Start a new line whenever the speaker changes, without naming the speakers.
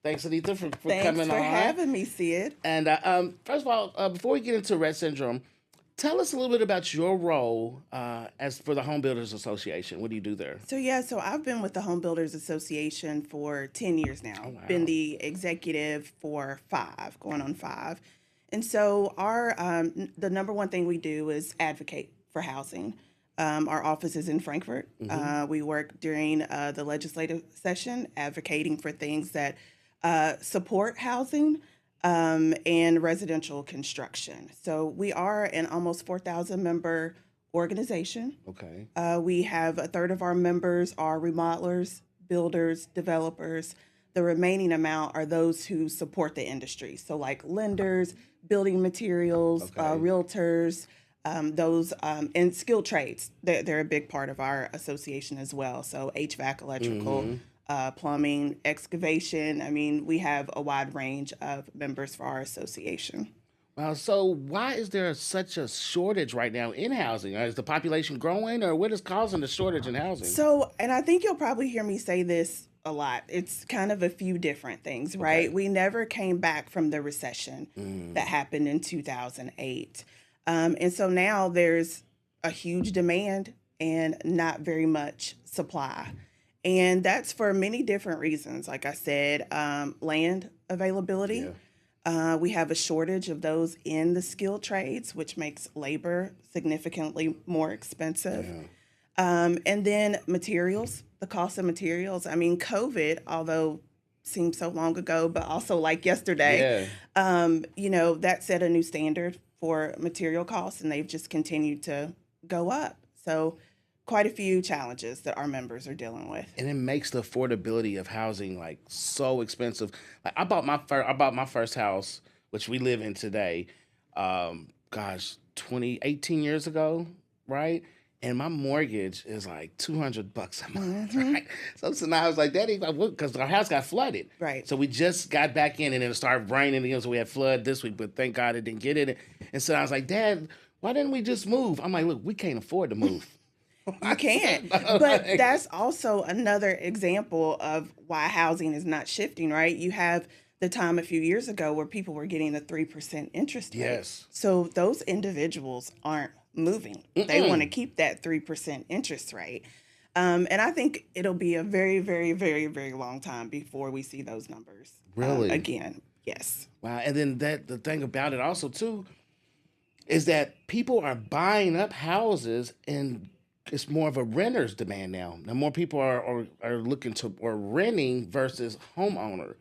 Thanks, Anetha, for
Thanks
coming
for
on.
having me, Sid.
And first of all, before we get into Rett syndrome, tell us a little bit about your role as for the Home Builders Association. What do you do there?
So I've been with the Home Builders Association for 10 years
Oh
now. Been
wow.
the executive for 5, going on 5. And so the number one thing we do is advocate for housing. Our office is in Frankfurt.
Mm-hmm.
We work during the legislative session, advocating for things that support housing and residential construction. So we are an almost 4,000 member organization.
Okay.
We have a third of our members are remodelers, builders, developers. The remaining amount are those who support the industry. So, like lenders, building materials,
Okay.
realtors, and skilled trades. They're a big part of our association as well. So, HVAC, electrical,
Mm-hmm.
plumbing, excavation. I mean, we have a wide range of members for our association.
Wow. So why is there such a shortage right now in housing? Is the population growing, or what is causing the shortage in housing?
So, and I think you'll probably hear me say this a lot. It's kind of a few different things, right?
Okay.
We never came back from the recession
Mm.
that happened in 2008. And so now there's a huge demand and not very much supply. And that's for many different reasons. Like I said, land availability.
Yeah.
We have a shortage of those in the skilled trades, which makes labor significantly more expensive.
Yeah.
And then materials, the cost of materials. I mean, COVID, although seems so long ago, but also like yesterday,
Yeah.
that set a new standard for material costs, and they've just continued to go up. So, quite a few challenges that our members are dealing with.
And it makes the affordability of housing like so expensive. Like I bought my first house, which we live in today. Gosh, 18 years ago, right? And my mortgage is like $200 a month,
Hmm.
right? So now I was like, Daddy, because our house got flooded.
Right.
So we just got back in, and then it started raining again. So we had flood this week, but thank God it didn't get in it. And so I was like, Dad, why didn't we just move? I'm like, look, we can't afford to move.
You can't. But that's also another example of why housing is not shifting, right? You have the time a few years ago where people were getting a 3% interest rate.
Yes.
So those individuals aren't moving. They want to
Mm-mm.
keep that 3% interest rate. And I think it'll be a very, very, very, very long time before we see those numbers
Really?
again. Yes.
Wow. And then the thing about it also too is that people are buying up houses, and it's more of a renter's demand now. Now more people are looking to or renting versus homeowner.